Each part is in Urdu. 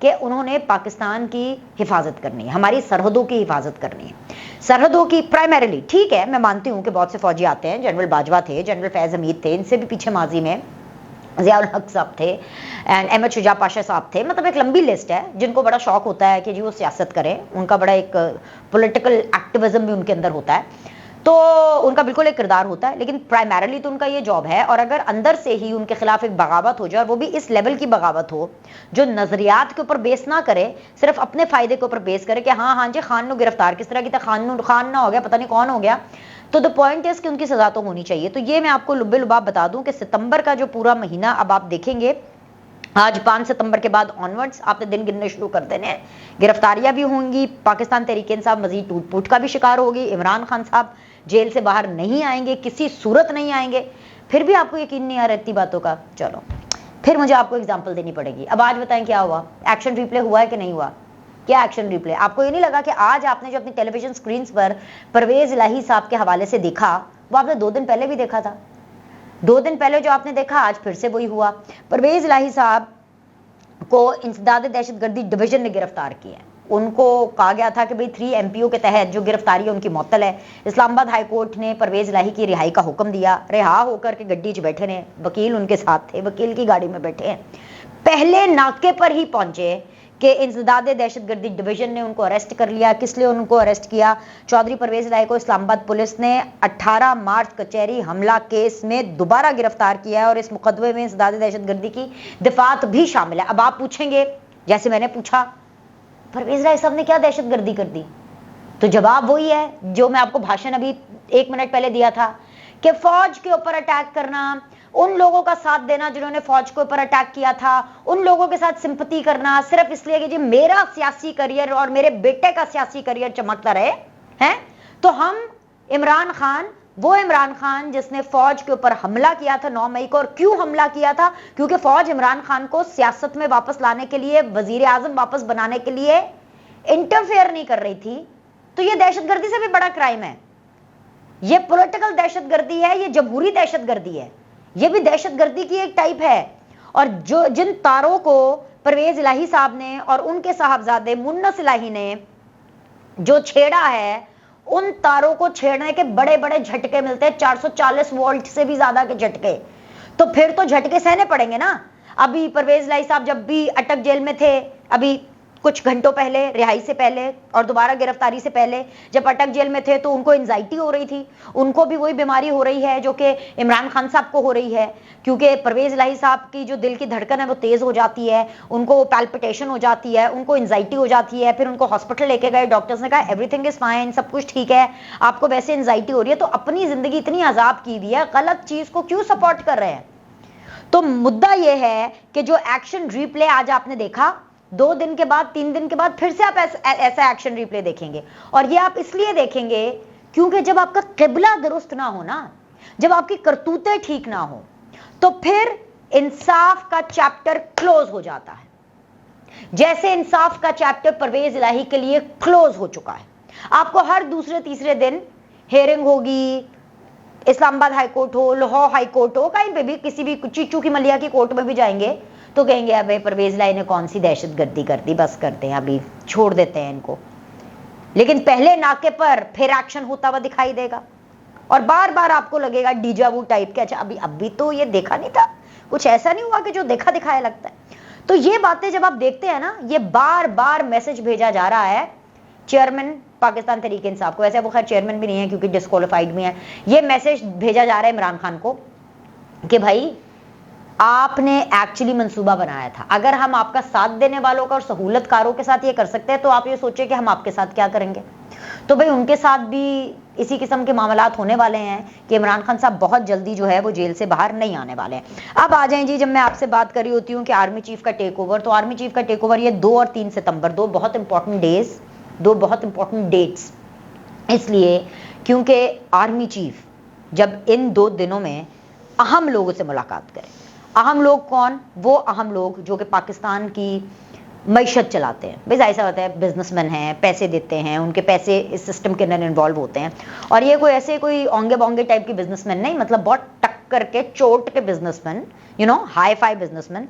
کہ انہوں نے پاکستان کی حفاظت کرنی ہے, ہماری سرحدوں کی حفاظت کرنی ہے, سرحدوں کی پرائمریلی. ٹھیک ہے, میں مانتی ہوں کہ بہت سے فوجی آتے ہیں, جنرل باجوہ تھے, جنرل فیض حمید تھے, ان سے بھی پیچھے ماضی میں ضیاء الحق صاحب تھے, اینڈ احمد شجاع پاشا صاحب تھے. مطلب ایک لمبی لسٹ ہے جن کو بڑا شوق ہوتا ہے کہ جی وہ سیاست کریں, ان کا بڑا ایک پولیٹیکل ایکٹیویزم بھی ان کے اندر ہوتا ہے, تو ان کا بالکل ایک کردار ہوتا ہے, لیکن پرائمریلی تو ان کا یہ جاب ہے. اور اگر اندر سے ہی ان کے خلاف ایک بغاوت ہو جائے, اور وہ بھی اس لیول کی بغاوت ہو جو نظریات کے اوپر بیس نہ کرے, صرف اپنے فائدے کے اوپر بیس کرے کہ ہاں جی خان نو گرفتار کس طرح کیا, خان نہ ہو گیا, پتہ نہیں کون ہو گیا, تو دا پوائنٹ از کہ ان کی سزا تو ہونی چاہیے. تو یہ میں آپ کو لبے لباب بتا دوں کہ ستمبر کا جو پورا مہینہ اب آپ دیکھیں گے, آج 5 ستمبر کے بعد آنورڈز آپ نے دن گننے شروع کر دینے ہیں, گرفتاریاں بھی ہوں گی, پاکستان تحریک انصاف مزید ٹوٹ پوٹ کا بھی شکار ہوگی, عمران خان صاحب جیل سے باہر نہیں آئیں گے, کسی صورت نہیں آئیں گے. پھر بھی آپ کو یقین نہیں آ رہا اتنی باتوں کا, چلو پھر مجھے آپ کو ایگزامپل دینی پڑے گی. اب آج بتائیں کیا ہوا, ایکشن ریپلے ہوا ہے کہ نہیں ہوا, کیا ایکشن ریپلے. آپ کو یہ نہیں لگا کہ آج آپ نے جو اپنی ٹیلی ویژن اسکرینس پر پرویز الہی صاحب کے حوالے سے دیکھا, وہ آپ نے 2 دن پہلے بھی دیکھا تھا, 2 دن پہلے جو آپ نے دیکھا آج پھر سے وہی ہوا. پرویز الہی صاحب کو انسداد دہشت گردی ڈویژن نے گرفتار کیا ہے. ان کو کہا گیا تھا کہ بھئی 3 MPO کے تحت جو گرفتاری ہے ان کی معطل ہے. اسلام آباد ہائی کورٹ نے پرویز الہی کی رہائی کا حکم دیا, رہا ہو کر کے گڈی 'چ بیٹھے نے, وکیل ان کے ساتھ تھے, وکیل کی گاڑی میں بیٹھے ہیں, پہلے ناکے پر ہی پہنچے کہ انسداد دہشت گردی ڈویژن نے ان کو اریسٹ کر لیا. کس لیے ان کو اریسٹ کیا؟ چودھری پرویز الہی کو اسلام آباد پولیس نے 18 مارچ کچہری حملہ کیس میں دوبارہ گرفتار کیا ہے, اور اس مقدمے میں انسداد دہشت گردی کی دفعات بھی شامل ہے. اب آپ پوچھیں گے, جیسے میں نے پوچھا پرویز الہی صاحب نے کیا دہشت گردی کر دی, تو جواب وہی ہے جو میں آپ کو بھاشن ابھی 1 منٹ پہلے دیا تھا, کہ فوج کے اوپر اٹیک کرنا, ان لوگوں کا ساتھ دینا جنہوں نے فوج کے اوپر اٹیک کیا تھا, ان لوگوں کے ساتھ سمپتی کرنا صرف اس لیے کہ جی میرا سیاسی کریئر اور میرے بیٹے کا سیاسی کریئر چمکتا رہے ہیں. تو ہم عمران خان, وہ عمران خان جس نے فوج کے اوپر حملہ کیا تھا 9 مئی کو, اور کیوں حملہ کیا تھا, کیونکہ فوج عمران خان کو سیاست میں واپس لانے کے لیے, وزیر اعظم واپس بنانے کے لیے انٹرفیئر نہیں کر رہی تھی. تو یہ دہشت گردی سے بھی بڑا کرائم ہے, یہ پولیٹیکل دہشت گردی ہے, یہ جمہوری دہشت گردی ہے, یہ بھی دہشت گردی کی ایک ٹائپ ہے. اور جو جن تاروں کو پرویز الہی صاحب نے اور ان کے صاحبزادے مونس الہی نے جو چھیڑا ہے, ان تاروں کو چھیڑنے کے بڑے بڑے جھٹکے ملتے ہیں, 440 وولٹ سے بھی زیادہ کے جھٹکے. تو پھر تو جھٹکے سہنے پڑیں گے نا. ابھی پرویز الہی صاحب جب بھی اٹک جیل میں تھے, ابھی کچھ گھنٹوں پہلے, رہائی سے پہلے اور دوبارہ گرفتاری سے پہلے جب اٹک جیل میں تھے, تو ان کو انزائٹی ہو رہی تھی, ان کو بھی وہی بیماری ہو رہی ہے جو کہ عمران خان صاحب کو ہو رہی ہے, کیونکہ پرویز الہی صاحب کی جو دل کی دھڑکن ہے وہ تیز ہو جاتی ہے, ان کو پیلپٹیشن ہو جاتی ہے, ان کو انزائٹی ہو جاتی ہے. پھر ان کو ہاسپٹل لے کے گئے, ڈاکٹرز نے کہا ایوری تھنگ از فائن, سب کچھ ٹھیک ہے, آپ کو ویسے انزائٹی ہو رہی ہے, تو اپنی زندگی اتنی عذاب کی ہوئی ہے, غلط چیز کو کیوں سپورٹ کر رہے ہیں. تو مدعا یہ ہے کہ جو ایکشن ریپلے آج آپ نے دیکھا, 2 دن کے بعد 3 دن کے بعد پھر سے آپ ایسا ایکشن ریپلے دیکھیں گے. اور یہ آپ اس لیے دیکھیں گے کیونکہ جب آپ کا قبلہ درست نہ ہو نا, جب آپ کی کرتوتیں ٹھیک نہ ہو, تو پھر انصاف کا چیپٹر کلوز ہو جاتا ہے. جیسے انصاف کا چیپٹر پرویز الہی کے لیے کلوز ہو چکا ہے. آپ کو ہر دوسرے تیسرے دن ہیئرنگ ہوگی, اسلام آباد ہائی کورٹ ہو, لاہور ہائی کورٹ ہو, کہیں پہ بھی, کسی بھی چیچو کی ملیا کی کورٹ میں بھی جائیں گے تو کہیں گے ابے پرویز الہی نے کون سی دہشت گردی کر دی, بس کرتے ہیں, ابھی چھوڑ دیتے ہیں ان کو. لیکن پہلے ناکے پر پھر ایکشن ہوتا ہوا دکھائی دے گا, اور بار بار آپ کو لگے گا ڈیجا وو ٹائپ کے, اچھا ابھی تو یہ دیکھا نہیں تھا, کچھ ایسا نہیں ہوا کہ جو دیکھا دکھایا لگتا ہے. تو یہ باتیں جب آپ دیکھتے ہیں نا, یہ بار بار میسج بھیجا جا رہا ہے چیئرمین پاکستان تحریک انصاف کو, ویسے وہ خیر چیئرمین بھی نہیں ہے کیونکہ ڈسکوالیفائڈ بھی ہے, یہ میسج بھیجا جا رہا ہے عمران خان کو کہ بھائی آپ نے ایکچولی منصوبہ بنایا تھا, اگر ہم آپ کا ساتھ دینے والوں کا اور سہولت کاروں کے ساتھ یہ کر سکتے ہیں, تو آپ یہ سوچیں کہ ہم آپ کے ساتھ کیا کریں گے. تو بھائی ان کے ساتھ بھی اسی قسم کے معاملات ہونے والے ہیں کہ عمران خان صاحب بہت جلدی جو ہے وہ جیل سے باہر نہیں آنے والے ہیں. اب آ جائیں جی, جب میں آپ سے بات کر رہی ہوتی ہوں کہ آرمی چیف کا ٹیک اوور, تو آرمی چیف کا ٹیک اوور یہ 2 اور 3 ستمبر, 2 بہت امپورٹنٹ ڈیز, 2 بہت امپورٹنٹ ڈیٹس, اس لیے کیونکہ آرمی چیف جب ان 2 دنوں میں اہم لوگوں سے ملاقات کریں. اہم لوگ کون؟ وہ اہم لوگ جو کہ پاکستان کی معیشت چلاتے ہیں. بھائی ظاہر سا ہوتا ہے, بزنس مین ہیں, پیسے دیتے ہیں, ان کے پیسے اس سسٹم کے اندر انوالو ہوتے ہیں, اور یہ کوئی ایسے کوئی اونگے بونگے ٹائپ کی بزنس مین نہیں, مطلب بہت ٹک کر کے چوٹ کے business man, hi fi business man.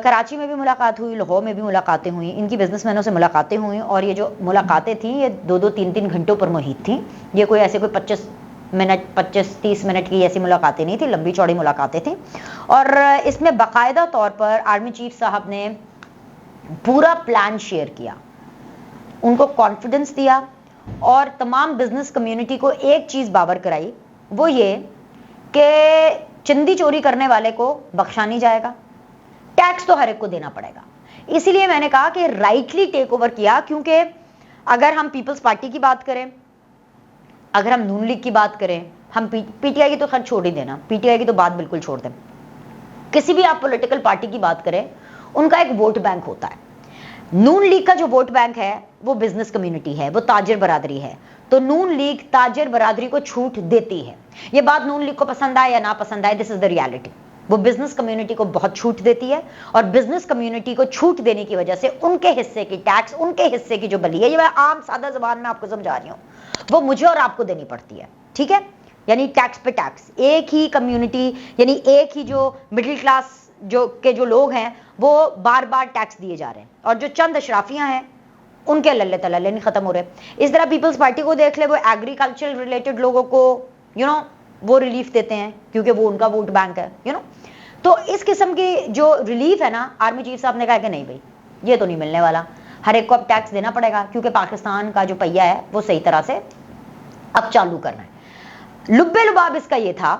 Karachi میں بھی ملاقات ہوئی, لاہور میں بھی ملاقاتیں ہوئیں, ان کی بزنس مینوں سے ملاقاتیں ہوئیں, اور یہ جو ملاقاتیں تھیں یہ 2-3 گھنٹوں پر محیط تھیں. یہ کوئی ایسے کوئی 25-30 منٹ کی ایسی ملاقاتیں نہیں تھیں, لمبی چوڑی ملاقاتیں تھیں. اور اس میں باقاعدہ طور پر آرمی چیف صاحب نے پورا پلان شیئر کیا, ان کو کانفیڈنس دیا, اور تمام بزنس کمیونٹی کو ایک چیز باور کرائی, وہ یہ کہ چندی چوری کرنے والے کو بخشا نہیں جائے گا, ٹیکس تو ہر ایک کو دینا پڑے گا. اسی لیے میں نے کہا کہ رائٹلی ٹیک اوور کیا, کیونکہ اگر ہم پیپلز پارٹی کی بات کریں, اگر ہم نون لیگ کی بات کریں, ہم پی ٹی آئی کی تو خیر چھوڑ ہی دینا, پی ٹی آئی کی تو بات بالکل چھوڑ دیں, کسی بھی آپ پولیٹیکل پارٹی کی بات کریں, ان کا ایک ووٹ بینک ہوتا ہے. نون لیگ کا جو ووٹ بینک ہے وہ بزنس کمیونٹی ہے, وہ تاجر برادری ہے. تو نون لیگ تاجر برادری کو چھوٹ دیتی ہے. یہ بات نون لیگ کو پسند آئے یا نہ پسند آئے, دس از دا ریالٹی. وہ بزنس کمیونٹی کو بہت چھوٹ دیتی ہے, اور بزنس کمیونٹی کو چھوٹ دینے کی وجہ سے ان کے حصے کی ٹیکس, ان کے حصے کی جو بلی ہے, یہ میں عام سادہ زبان میں آپ کو سمجھا رہی ہوں, وہ مجھے اور آپ کو دینی پڑتی ہے. ٹھیک ہے, یعنی ٹیکس پہ ٹیکس. ایک ہی کمیونٹی, یعنی ایک ہی جو مڈل کلاس جو لوگ ہیں, وہ بار بار ٹیکس دیے جا رہے ہیں, اور جو چند اشرافیاں ہیں ان کے للے تللے نہیں ختم ہو رہے. اس طرح پیپلز پارٹی کو دیکھ لے, وہ ایگریکلچر ریلیٹڈ لوگوں کو وہ ریلیف دیتے ہیں, کیونکہ وہ ان کا ووٹ بینک ہے. تو اس قسم کی جو ریلیف ہے نا, آرمی چیف صاحب نے کہا کہ نہیں بھائی, یہ تو نہیں ملنے والا, ہر ایک کو اب ٹیکس دینا پڑے گا, کیونکہ پاکستان کا جو پہیہ ہے وہ صحیح طرح سے اب چالو کرنا ہے. لب لباب اس کا یہ تھا,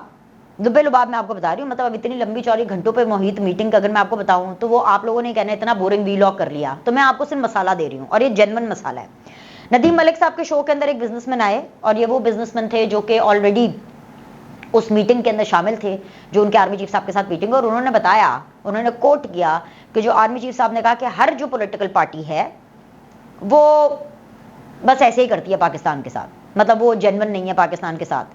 لب لباب میں آپ کو بتا رہی ہوں, مطلب اب اتنی لمبی چوڑی گھنٹوں پہ محیط میٹنگ اگر میں آپ کو بتاؤں تو وہ آپ لوگوں نے کہنا اتنا بورنگ وی لاگ کر لیا, تو میں آپ کو صرف مسالہ دے رہی ہوں, اور یہ جینون مسالہ ہے. ندیم ملک صاحب کے شو کے اندر ایک بزنس مین آئے, اور یہ وہ بزنس مین تھے جو کہ آلریڈی اس میٹنگ کے اندر شامل تھے, جو ان کے آرمی چیف صاحب کے ساتھ میٹنگ, اور انہوں نے بتایا, انہوں نے کوٹ کیا کہ جو آرمی چیف صاحب نے کہا کہ ہر جو پولیٹیکل پارٹی ہے وہ بس ایسے ہی کرتی ہے پاکستان کے ساتھ, مطلب وہ جینون نہیں ہے پاکستان کے ساتھ.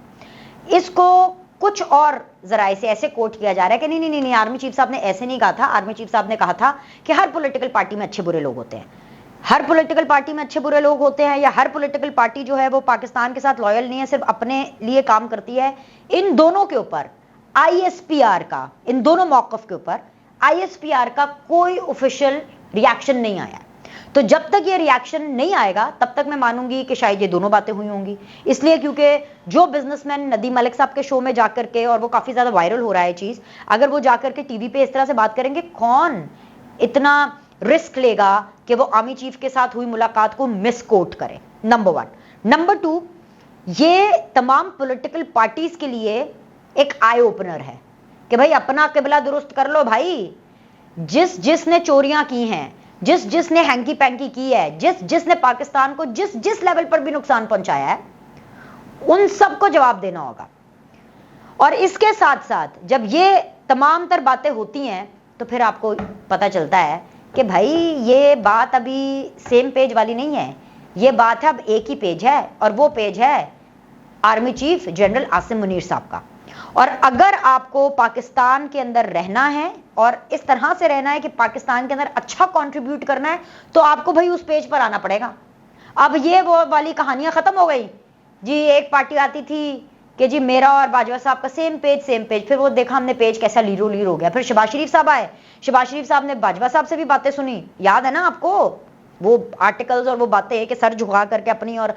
اس کو کچھ اور ذرائع سے ایسے کوٹ کیا جا رہا ہے کہ نہیں, آرمی چیف صاحب نے ایسے نہیں کہا تھا. آرمی چیف صاحب نے کہا تھا کہ ہر پولیٹیکل پارٹی میں اچھے برے لوگ ہوتے ہیں, ہر پولیٹیکل پارٹی میں اچھے برے لوگ ہوتے ہیں, یا ہر پولیٹیکل پارٹی جو ہے وہ پاکستان کے ساتھ لائل نہیں ہے, صرف اپنے لیے کام کرتی ہے. ان دونوں کے اوپر آئی ایس پی آر کا, ان دونوں موقف کے اوپر آئی ایس پی آر کا کوئی آفیشیل ریاکشن نہیں آیا. تو جب تک یہ ریاکشن نہیں آئے گا تب تک میں مانوں گی کہ شاید یہ دونوں باتیں ہوئی ہوں گی. اس لیے کیونکہ جو بزنس مین ندیم ملک صاحب کے شو میں جا کر کے, اور وہ کافی زیادہ وائرل ہو رہا ہے چیز, اگر وہ جا کر کے ٹی وی پہ اس طرح سے بات کریں گے, کون اتنا رسک لے گا کہ وہ آرمی چیف کے ساتھ ہوئی ملاقات کو مس کوٹ کرے. نمبر 1. نمبر 2, یہ تمام پولیٹیکل پارٹیز کے لیے ایک آئی اوپنر ہے کہ بھائی اپنا قبلہ درست کر لو بھائی. جس نے چوریاں کی ہیں, جس نے ہینکی پینکی کی ہے, جس نے پاکستان کو جس لیول پر بھی نقصان پہنچایا ہے, ان سب کو جواب دینا ہوگا. اور اس کے ساتھ ساتھ جب یہ تمام تر باتیں ہوتی ہیں تو پھر آپ کو پتہ چلتا ہے کہ بھائی یہ بات ابھی سیم پیج والی نہیں ہے, یہ بات ہے اب ایک ہی پیج ہے, اور وہ پیج ہے army chief general Asim Munir صاحب کا. اور اگر آپ کو پاکستان کے اندر رہنا ہے اور اس طرح سے رہنا ہے کہ پاکستان کے اندر اچھا کنٹریبیوٹ کرنا ہے, تو آپ کو بھائی اس پیج پر آنا پڑے گا. اب یہ وہ والی کہانیاں ختم ہو گئی جی. ایک پارٹی آتی تھی کہ جی میرا اور باجوہ صاحب کا سیم پیج, پھر وہ دیکھا ہم نے پیج کیسا لیرو لیر ہو گیا. پھر شہباز شریف صاحب آئے, شہباز شریف صاحب نے باجوہ صاحب سے بھی باتیں سنی, یاد ہے نا آپ کو وہ آرٹیکلز اور وہ باتیں کہ سر جھکا کر کے اپنی اور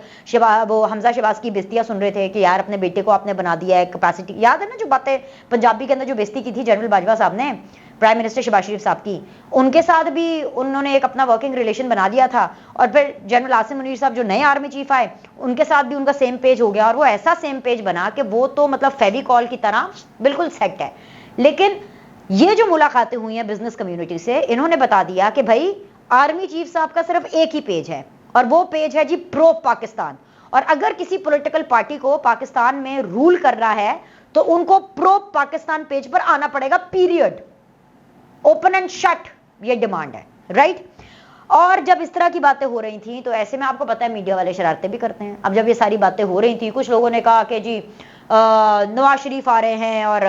وہ حمزہ شہباز کی بےزتیاں سن رہے تھے کہ یار اپنے بیٹے کو آپ نے بنا دیا ہے کیپیسٹی. یاد ہے نا جو باتیں پنجابی کے اندر جو بےزتی کی تھی جنرل باجوہ صاحب نے پرائم منسٹر شہباز شریف صاحب کی, ان کے ساتھ بھی انہوں نے ایک اپنا ورکنگ ریلیشن بنا دیا تھا. اور پھر جنرل عاصم منیر صاحب جو نئے آرمی چیف آئے, ان کے ساتھ بھی ان کا سیم پیج ہو گیا, اور وہ ایسا سیم پیج بنا کہ وہ تو مطلب فیوی کال کی طرح بالکل سیٹ ہے. لیکن یہ جو ملاقاتیں ہوئی ہیں بزنس کمیونٹی سے, انہوں نے بتا دیا کہ بھائی آرمی چیف صاحب کا صرف ایک ہی پیج ہے, اور وہ پیج ہے جی پرو پاکستان. اور اگر کسی پولیٹیکل پارٹی کو پاکستان میں رول کرنا ہے تو ان کو پرو پاکستان پیج پر آنا پڑے گا, پیریڈ, اوپن اینڈ شٹ, یہ ڈیمانڈ ہے, رائٹ. اور جب اس طرح کی باتیں ہو رہی تھیں تو ایسے میں آپ کو پتا ہے میڈیا والے شرارتیں بھی کرتے ہیں. اب جب یہ ساری باتیں ہو رہی تھیں, کچھ لوگوں نے کہا کہ جی نواز شریف آ رہے ہیں, اور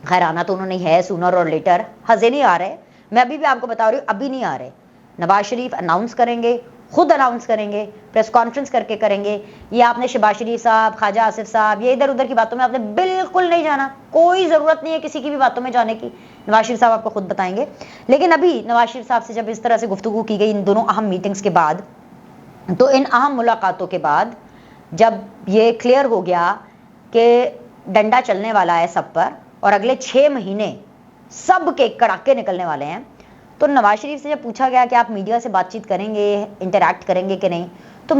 خیر آنا تو انہوں نے ہے سونر اور لیٹر, ہزے نہیں آ رہے. میں ابھی بھی آپ کو بتا رہی ہوں ابھی نہیں آ رہے. نواز شریف اناؤنس کریں گے, خود اناؤنس کریں گے, پریس کانفرنس کر کے کریں گے. یہ آپ نے شہباز شریف صاحب, خواجہ آصف صاحب, یہ ادھر ادھر کی باتوں میں آپ نے بالکل نہیں جانا, کوئی ضرورت نہیں ہے کسی کی بھی باتوں میں جانے کی. نواز شریف صاحب آپ کو خود بتائیں گے. لیکن ابھی نواز شریف صاحب سے جب اس طرح سے گفتگو کی گئی ان دونوں اہم میٹنگز کے بعد, تو ان اہم ملاقاتوں کے بعد جب یہ کلیئر ہو گیا کہ ڈنڈا چلنے والا ہے سب پر اور اگلے 6 مہینے سب کے کڑاکے نکلنے والے ہیں, تو نواز شریف سے جب پوچھا گیا کہ آپ میڈیا سے بات چیت کریں گے, انٹریکٹ کریں گے کہ نہیں, تو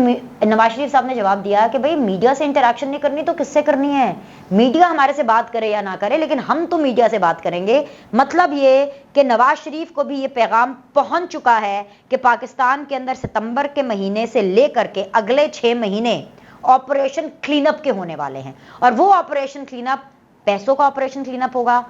نواز شریف صاحب نے جواب دیا کہ بھئی میڈیا سے انٹریکشن نہیں کرنی تو کس سے کرنی ہے, میڈیا ہمارے سے بات کرے یا نہ کرے لیکن ہم تو میڈیا سے بات کریں گے. مطلب یہ کہ نواز شریف کو بھی یہ پیغام پہنچ چکا ہے کہ پاکستان کے اندر ستمبر کے مہینے سے لے کر کے اگلے 6 مہینے آپریشن کلین اپ کے ہونے والے ہیں. اور وہ آپریشن کلین اپ پیسوں کا آپریشن کلین اپ ہوگا,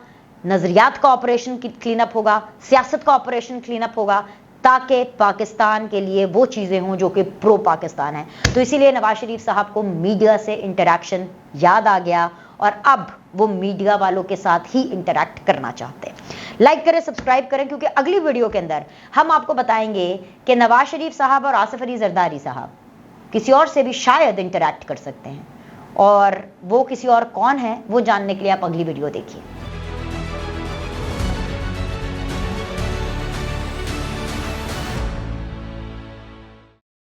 نظریات کا آپریشن کلین اپ ہوگا, سیاست کا آپریشن کلین اپ ہوگا, تاکہ پاکستان کے لیے وہ چیزیں ہوں جو کہ پرو پاکستان ہیں. تو اسی لیے نواز شریف صاحب کو میڈیا سے انٹریکشن یاد آ گیا اور اب وہ میڈیا والوں کے ساتھ ہی انٹریکٹ کرنا چاہتے ہیں. لائک کریں, سبسکرائب کریں, کیونکہ اگلی ویڈیو کے اندر ہم آپ کو بتائیں گے کہ نواز شریف صاحب اور آصف علی زرداری صاحب کسی اور سے بھی شاید انٹریکٹ کر سکتے ہیں, اور وہ کسی اور کون ہے وہ جاننے کے لیے آپ اگلی ویڈیو دیکھیے.